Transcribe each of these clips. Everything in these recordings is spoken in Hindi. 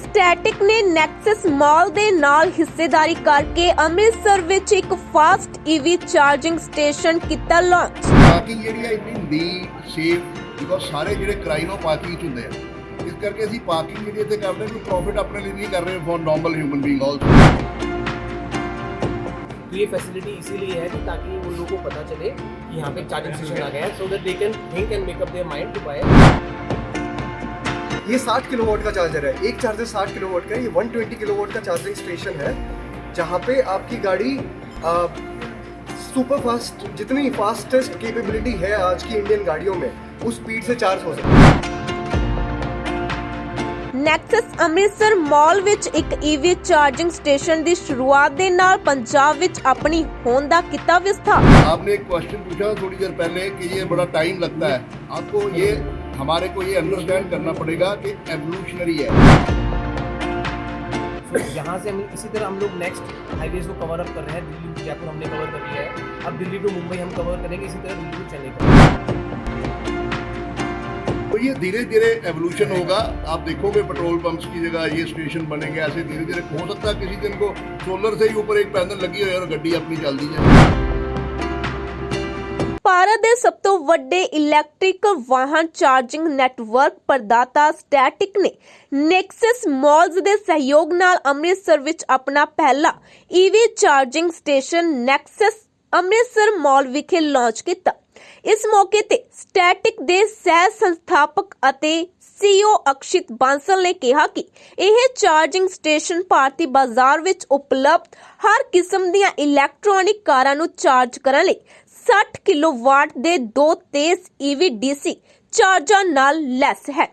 ਸਟੈਟਿਕ ਨੇ ਨੈਕਸਸ ਮਾਲ ਦੇ ਨਾਲ ਹਿੱਸੇਦਾਰੀ ਕਰਕੇ ਅੰਮ੍ਰਿਤਸਰ ਵਿੱਚ ਇੱਕ ਫਾਸਟ ਈਵੀ ਚਾਰਜਿੰਗ ਸਟੇਸ਼ਨ ਕੀਤਾ ਲਾਂਚ। ਪਾਰਕਿੰਗ ਜਿਹੜੀ ਹੈ ਇੰਨੀ ਨੀਟ ਸੇਫ ਬਿਕੋਜ਼ ਸਾਰੇ ਜਿਹੜੇ ਕ੍ਰਾਈਮ ਉਹ ਪਾਰਕਿੰਗ 'ਚ ਹੁੰਦੇ ਆ। ਇਸ ਕਰਕੇ ਅਸੀਂ ਪਾਰਕਿੰਗ ਜਿਹੜੀ ਇੱਥੇ ਕਰਦੇ ਹਾਂ, ਪ੍ਰੋਫਿਟ ਆਪਣੇ ਲਈ ਨਹੀਂ ਕਰ ਰਹੇ for normal human being also. तो ये फैसिलिटी इसीलिए है कि ताकि उन लोगों को पता चले कि यहाँ पे चार्जिंग स्टेशन आ गया है, so that they can think and make up their mind to buy. ये 60 किलोवाट का चार्जर है, एक चार्जर 60 किलोवाट का है। ये 120 किलोवाट का चार्जिंग स्टेशन है जहाँ पे आपकी गाड़ी सुपर फास्ट, जितनी फास्टेस्ट कैपेबिलिटी है आज की इंडियन गाड़ियों में, उस स्पीड से चार्ज हो सकती है। ਨੈਕਸਸ ਅੰਮ੍ਰਿਤਸਰ ਮਾਲ ਵਿੱਚ ਇੱਕ ਈਵੀ ਚਾਰਜਿੰਗ ਸਟੇਸ਼ਨ ਦੀ ਸ਼ੁਰੂਆਤ ਦੇ ਨਾਲ ਪੰਜਾਬ ਵਿੱਚ ਆਪਣੀ ਹੋਂਦ ਦਾ ਕੀਤਾ ਵਿਸਥਾਰ। आपने एक क्वेश्चन पूछा थोड़ी देर पहले कि ये बड़ा टाइम लगता है, आपको ये हमारे को ये अंडरस्टैंड करना पड़ेगा कि एवोल्यूशनरी है। So, यहाँ से हम इसी तरह हम लोग नेक्स्ट हाईवेज को कवर अप कर रहे हैं। दिल्ली टू जयपुर हमने कवर कर लिया है, अब दिल्ली टू मुंबई हम कवर करेंगे, इसी तरह दिल्ली टू चेन्नई करेंगे। तो ये धीरे धीरे एवोल्यूशन होगा। आप देखोगे पेट्रोल पंप्स की जगह ये स्टेशन बनेंगे, ऐसे धीरे धीरे हो सकता है किसी दिन को सोलर से ही ऊपर एक पैनल लगी हो और गड्डी अपनी चलती जाए। ਭਾਰਤ ਦੇ ਸਭ ਤੋਂ ਵੱਡੇ ਇਲੈਕਟ੍ਰਿਕ ਵਾਹਨ ਚਾਰਜਿੰਗ ਨੈਟਵਰਕ ਪ੍ਰਦਾਤਾ ਸਟੈਟਿਕ ਨੇ ਨੈਕਸਸ ਮਾਲਸ ਦੇ ਸਹਿਯੋਗ ਨਾਲ ਅੰਮ੍ਰਿਤਸਰ ਵਿੱਚ ਆਪਣਾ ਪਹਿਲਾ EV charging station Nexus Amritsar mall ਵਿਖੇ ਲਾਂਚ ਕੀਤਾ। ਇਸ ਮੌਕੇ ਤੇ ਸਟੈਟਿਕ ਦੇ ਸਹਿ ਸੰਸਥਾਪਕ ਅਤੇ CEO ਅਕਸ਼ਿਤ ਬਾਂਸਲ ਨੇ ਕਿਹਾ ਕਿ ਇਹ ਚਾਰਜਿੰਗ ਸਟੇਸ਼ਨ ਭਾਰਤੀ ਬਾਜ਼ਾਰ ਵਿੱਚ ਉਪਲਬਧ ਹਰ ਕਿਸਮ ਦੀਆਂ ਇਲੈਕਟ੍ਰੋਨਿਕ ਕਾਰਾਂ ਨੂੰ ਚਾਰਜ ਕਰਨ ਲਈ 60 ਕਿਲੋਵਾਟ ਦੇ ਦੋ ਤੇਜ਼ EV DC ਚਾਰਜਰ ਨਾਲ ਲੈਸ ਹੈ।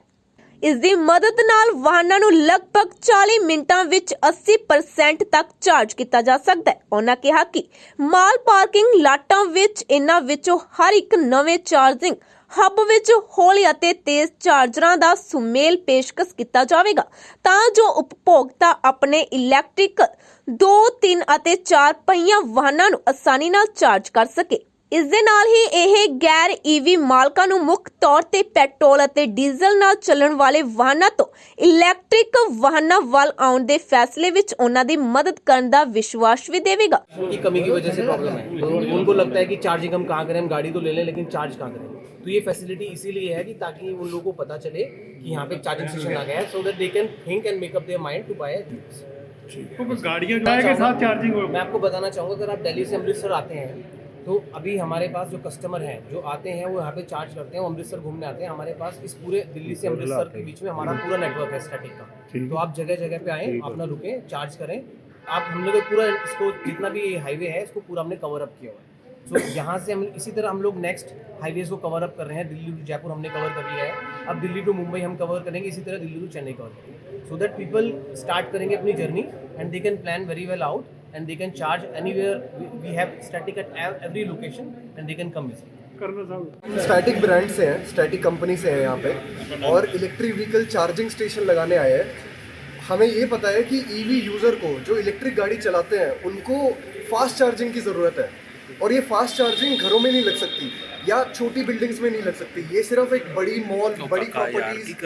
ਇਸ ਦੀ ਮਦਦ ਨਾਲ ਵਾਹਨਾਂ ਨੂੰ ਲਗਭਗ 40 ਮਿੰਟਾਂ ਵਿੱਚ 80% ਤੱਕ ਚਾਰਜ ਕੀਤਾ ਜਾ ਸਕਦਾ ਹੈ। ਉਹਨਾਂ ਕਿਹਾ ਕਿ ਮਾਲ ਪਾਰਕਿੰਗ ਲਾਟਾਂ ਵਿੱਚ ਇਹਨਾਂ ਵਿੱਚੋਂ ਹਰ ਇੱਕ ਨਵੇਂ ਚਾਰਜਿੰਗ ਹੱਬ ਵਿੱਚ ਹੌਲੀ ਅਤੇ ਤੇਜ਼ ਚਾਰਜਰਾਂ ਦਾ ਸੁਮੇਲ ਪੇਸ਼ਕਸ਼ ਕੀਤਾ ਜਾਵੇਗਾ ਤਾਂ ਜੋ ਉਪਭੋਗਤਾ ਆਪਣੇ ਇਲੈਕਟ੍ਰਿਕ 2, 3 ਅਤੇ 4 ਪਹੀਆ ਵਾਹਨਾਂ ਨੂੰ ਆਸਾਨੀ ਨਾਲ ਚਾਰਜ ਕਰ ਸਕੇ। ਇਸ ਦੇ ਨਾਲ ਹੀ ਇਹ ਗੈਰ ਈਵੀ ਮਾਲਕਾਂ ਨੂੰ ਮੁੱਖ ਤੌਰ ਤੇ ਪੈਟਰੋਲ ਅਤੇ ਡੀਜ਼ਲ ਨਾਲ ਚੱਲਣ ਵਾਲੇ ਵਾਹਨਾਂ ਤੋਂ ਇਲੈਕਟ੍ਰਿਕ ਵਾਹਨਾਂ ਵੱਲ ਆਉਣ ਦੇ ਫੈਸਲੇ ਵਿੱਚ ਉਹਨਾਂ ਦੀ ਮਦਦ ਕਰਨ ਦਾ ਵਿਸ਼ਵਾਸ ਵੀ ਦੇਵੇਗਾ। की कमी की वजह से प्रॉब्लम है, तो उनको लगता है कि चार्जिंग हम कहाँ करें, हम गाड़ी तो ले लें लेकिन चार्ज कहाँ करें। तो ये फैसिलिटी इसीलिए है कि ताकि उन लोगों को पता चले कि यहाँ पे चार्जिंग स्टेशन आ गया है, so that they can think and make up their mind to buy. तो गाड़ियाँ के साथ चार्जिंग हो। मैं आपको बताना चाहूँगा, अगर आप दिल्ली से अमृतसर आते हैं तो अभी हमारे पास जो कस्टमर हैं जो आते हैं वो यहाँ पे चार्ज करते हैं, वो अमृतसर घूमने आते हैं। हमारे पास इस पूरे दिल्ली से अमृतसर के बीच में हमारा पूरा नेटवर्क है स्टैटिक का, तो आप जगह जगह पे आएँ, अपना रुकें, चार्ज करें। आप हम लोग पूरा इसको जितना भी हाईवे है इसको पूरा हमने कवर अप किया हुआ है। तो यहाँ से हम इसी तरह हम लोग नेक्स्ट हाईवेज को कवर अप कर रहे हैं। दिल्ली टू जयपुर हमने कवर कर लिया है, अब दिल्ली टू मुंबई हम कवर करेंगे, इसी तरह दिल्ली टू चेन्नई कवर करेंगे, सो दैट पीपल स्टार्ट करेंगे अपनी journey and they can plan very well out and they can charge anywhere. We have static at every location and they can come visit. Static brand से हैं, स्टैटिक कंपनी से हैं यहाँ पे, और इलेक्ट्रिक व्हीकल चार्जिंग स्टेशन लगाने आए हैं। हमें ये पता है कि ईवी यूज़र को जो इलेक्ट्रिक गाड़ी चलाते हैं उनको फास्ट चार्जिंग की ज़रूरत है, और ये फास्ट चार्जिंग घरों में नहीं लग सकती या छोटी बिल्डिंग्स में नहीं लग सकती। ये सिर्फ एक बड़ी मॉल, बड़ी प्रॉपर्टीज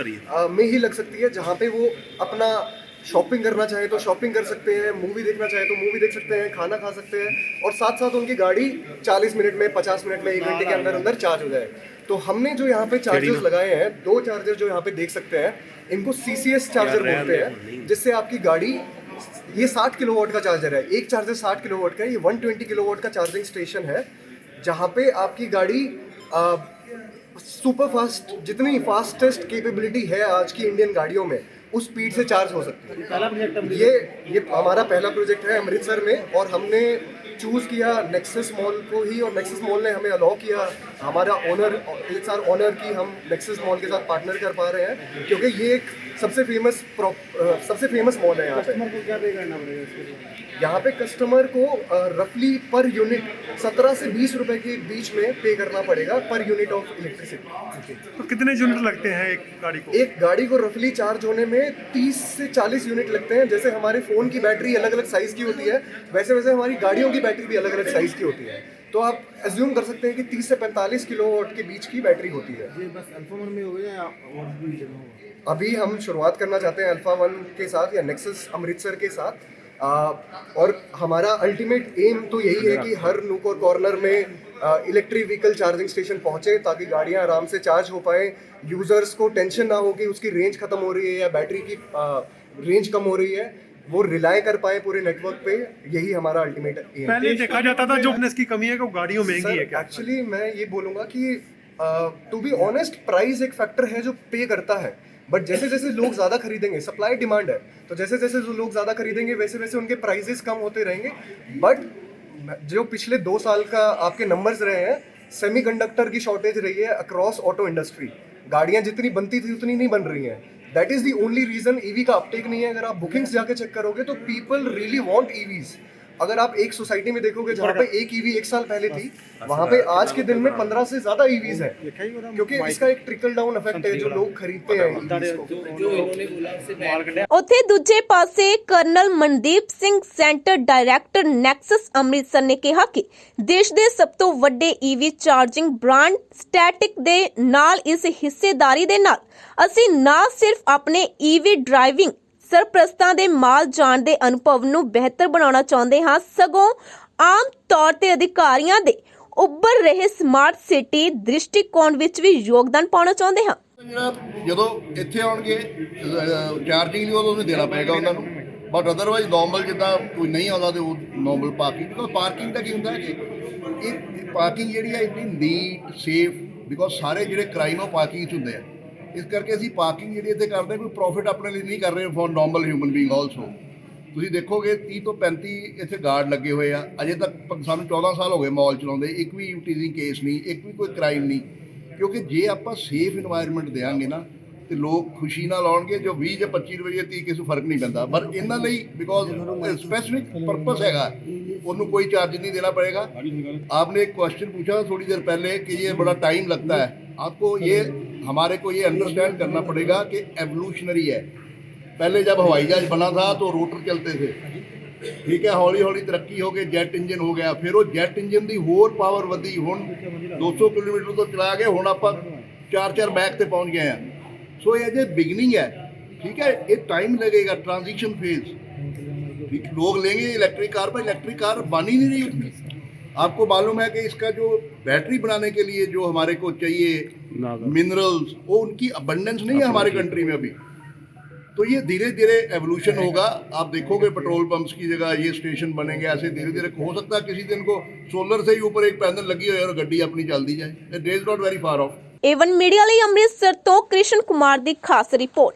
में ही लग सकती है, जहाँ पे वो अपना शॉपिंग करना चाहे तो शॉपिंग कर सकते हैं, मूवी देखना चाहे तो मूवी देख सकते हैं, खाना खा सकते हैं, और साथ साथ उनकी गाड़ी 40 मिनट में, 50 मिनट में, 1 घंटे के अंदर अंदर चार्ज हो जाए। तो हमने जो यहाँ पे चार्जर्स लगाए हैं, 2 चार्जर जो यहाँ पे देख सकते हैं, इनको CCS चार्जर बोलते हैं, जिससे आपकी गाड़ी, ये 60 किलोवाट का चार्जर है, एक चार्जर 60 किलोवाट का है। ये 120 किलोवाट का चार्जिंग स्टेशन है जहाँ पे आपकी गाड़ी सुपर फास्ट, जितनी फास्टेस्ट कैपेबिलिटी है आज की इंडियन गाड़ियों में, उस स्पीड से चार्ज हो सकती है। ये हमारा पहला प्रोजेक्ट है अमृतसर में, और हमने चूज़ किया नेक्सस मॉल को ही, और नेक्सस मॉल ने हमें अलाउ किया, हमारा ऑनर ऑनर की हम नेक्सस मॉल के साथ पार्टनर कर पा रहे हैं, क्योंकि ये एक सबसे फेमस मॉल है। यहाँ पे क्या पे करना पड़ेगा इसके लिए? यहाँ पे कस्टमर को रफली पर यूनिट 17 से 20 रुपए के बीच में पे करना पड़ेगा पर यूनिट ऑफ इलेक्ट्रिसिटी। तो कितने यूनिट लगते हैं एक गाड़ी को? एक गाड़ी को रफली चार्ज होने में 30 से 40 यूनिट लगते हैं। जैसे हमारे फ़ोन की बैटरी अलग अलग साइज़ की होती है, वैसे वैसे हमारी गाड़ियों की बैटरी भी अलग अलग साइज़ की होती है। तो आप एज्यूम कर सकते हैं कि 30 से 45 किलोवाट के बीच की बैटरी होती है। ये बस अल्फामर में हो गया या और भी जगह होगा? अभी हम शुरुआत करना चाहते हैं अल्फा वन के साथ या नेक्सस अमृतसर के साथ। और हमारा अल्टीमेट एम तो यही है कि हर नूक और कॉर्नर में इलेक्ट्रिक व्हीकल चार्जिंग स्टेशन पहुंचे, ताकि गाड़ियां आराम से चार्ज हो पाए, यूजर्स को टेंशन ना हो कि उसकी रेंज खत्म हो रही है या बैटरी की रेंज कम हो रही है, वो रिलाय कर पाए पूरे नेटवर्क पे। यही हमारा अल्टीमेट एम है। पहले देखा जाता था जो फिटनेस की कमी है कि वो गाड़ियों महंगी है क्या? एक्चुअली मैं ये बोलूँगा कि टू बी ऑनेस्ट प्राइस एक फैक्टर है जो पे करता है, बट जैसे जैसे लोग ज़्यादा खरीदेंगे, सप्लाई डिमांड है, तो जैसे जैसे जो लोग ज़्यादा खरीदेंगे वैसे वैसे उनके प्राइजेस कम होते रहेंगे। बट जो पिछले 2 साल का आपके नंबर्स रहे हैं, सेमीकंडक्टर की शॉर्टेज रही है अक्रॉस ऑटो इंडस्ट्री। गाड़ियाँ जितनी बनती थी उतनी नहीं बन रही हैं। That is the only reason EV का अपटेक नहीं है। अगर आप बुकिंग्स जाके चेक करोगे तो पीपल रियली वांट ईवीज। अगर आप एक सोसाइटी में देखोगे जहाँ पे एक ईवी 1 साल पहले थी, वहाँ पे आज के दिन में 15 से ज्यादा ईवीज हैं, क्योंकि इसका एक ट्रिकल डाउन इफेक्ट है, जो लोग खरीदते हैं EVs को। जो इन्होंने बोला उससे ਉੱਥੇ ਦੂਜੇ ਪਾਸੇ colonel Mandeep Singh centre director nexus Amritsar ਨੇ ਕਿਹਾ ਕਿ ਦੇਸ਼ ਦੇ ਸਭ ਤੋਂ ਵੱਡੇ ਈਵੀ ਚਾਰਜਿੰਗ ਬ੍ਰਾਂਡ ਸਟੈਟਿਕ ਦੇ ਨਾਲ ਇਸ ਹਿੱਸੇਦਾਰੀ ਦੇ ਨਾਲ ਅਸੀਂ ਨਾ ਸਿਰਫ ਆਪਣੇ ਈਵੀ ਡਰਾਈਵਿੰਗ ਸਰਪ੍ਰਸਤਾਂ ਦੇ ਮਾਲ ਜਾਣ ਦੇ ਅਨੁਭਵ ਨੂੰ ਬਿਹਤਰ ਬਣਾਉਣਾ ਚਾਹੁੰਦੇ ਹਾਂ, ਸਗੋਂ ਆਮ ਤੌਰ ਤੇ ਅਧਿਕਾਰੀਆਂ ਦੇ ਉੱਭਰ ਰਹੇ ਸਮਾਰਟ ਸਿਟੀ ਦ੍ਰਿਸ਼ਟੀਕੋਣ ਵਿੱਚ ਵੀ ਯੋਗਦਾਨ ਪਾਉਣਾ ਚਾਹੁੰਦੇ ਹਾਂ। ਜਿਹੜਾ ਜਦੋਂ ਇੱਥੇ ਆਉਣਗੇ ਚਾਰਜਿੰਗ ਲਈ ਉਦੋਂ ਨਹੀਂ ਦੇਣਾ ਪਏਗਾ ਉਹਨਾਂ ਨੂੰ, ਬਟ ਅਦਰਵਾਈਜ਼ ਨੋਰਮਲ ਜਿੱਦਾਂ ਕੋਈ ਨਹੀਂ ਆਉਂਦਾ ਤੇ ਉਹ ਨੋਰਮਲ ਪਾਰਕਿੰਗ, ਬਿਕੋਜ਼ ਪਾਰਕਿੰਗ ਦਾ ਕੀ ਹੁੰਦਾ ਹੈ ਕਿ ਇਹ ਪਾਰਕਿੰਗ ਜਿਹੜੀ ਹੈ ਇੰਨੀ ਨੀਟ ਸੇਫ, ਬਿਕੋਜ਼ ਸਾਰੇ ਜਿਹੜੇ ਕ੍ਰਾਈਮ ਉਹ ਪਾਰਕਿੰਗ 'ਚ ਹੁੰਦੇ ਆ। ਇਸ ਕਰਕੇ ਅਸੀਂ ਪਾਰਕਿੰਗ ਜਿਹੜੀ ਇੱਥੇ ਕਰਦੇ ਕੋਈ ਪ੍ਰੋਫਿਟ ਆਪਣੇ ਲਈ ਨਹੀਂ ਕਰ ਰਹੇ for normal human being also. ਤੁਸੀਂ ਦੇਖੋਗੇ 30 ਤੋਂ 35 ਇੱਥੇ ਗਾਰਡ ਲੱਗੇ ਹੋਏ ਆ, ਅਜੇ ਤੱਕ ਸਾਨੂੰ 14 ਸਾਲ ਹੋ ਗਏ ਮਾਲ ਚਲਾਉਂਦੇ, ਇੱਕ ਵੀ ਟੀਜ਼ਿੰਗ ਕੇਸ ਨਹੀਂ, ਇੱਕ ਵੀ ਕੋਈ ਕ੍ਰਾਈਮ ਨਹੀਂ। ਕਿਉਂਕਿ ਜੇ ਆਪਾਂ ਸੇਫ ਇਨਵਾਇਰਨਮੈਂਟ ਦੇਵਾਂਗੇ ਨਾ ਤੇ ਲੋਕ ਖੁਸ਼ੀ ਨਾਲ ਆਉਣਗੇ। ਜੋ 20 ਜਾਂ 25 ਰੁਪਏ 30 ਕਿਸੇ ਨੂੰ ਫਰਕ ਨਹੀਂ ਪੈਂਦਾ, ਪਰ ਇਹਨਾਂ ਲਈ ਬਿਕੋਜ਼ स्पेसिफिक पर्पस हैगा, उन्होंने कोई चार्ज नहीं देना पड़ेगा। आपने एक क्वेश्चन पूछा थोड़ी देर पहले कि ये बड़ा टाइम लगता है, आपको ये हमारे को ये अंडरस्टैंड करना पड़ेगा कि एवोल्यूशनरी है। पहले जब हवाई जहाज बना था तो रोटर चलते थे, ठीक है, हौली हौली तरक्की हो गई, जैट इंजन हो गया, फिर वो जैट इंजन की होर पावर वधी, हुण 200 किलोमीटर तो चला गए, हुण आप 4 बैक से पहुँच गए हैं। सो ये जो बिगनिंग है, ठीक है, ये टाइम लगेगा, ट्रांजिशन फेज। ठीक, लोग लेंगे इलेक्ट्रिक कार पर, इलेक्ट्रिक कार बन ही नहीं रही उतनी। आपको मालूम है कि इसका जो बैटरी बनाने के लिए जो हमारे को चाहिए मिनरल्स, वो उनकी अबंडेंस नहीं है हमारे कंट्री में अभी। तो ये धीरे धीरे एवोल्यूशन होगा। आप देखोगे पेट्रोल पंप्स की जगह ये स्टेशन बनेंगे, ऐसे धीरे धीरे हो सकता है किसी दिन को सोलर से ही ऊपर एक पैनल लगी हो और गड्डी अपनी चल दी जाए। It is not very far off. Avon media ਲਈ ਅੰਮ੍ਰਿਤਸਰ ਤੋਂ ਕ੍ਰਿਸ਼ਨ ਕੁਮਾਰ ਦੀ ਖਾਸ ਰਿਪੋਰਟ।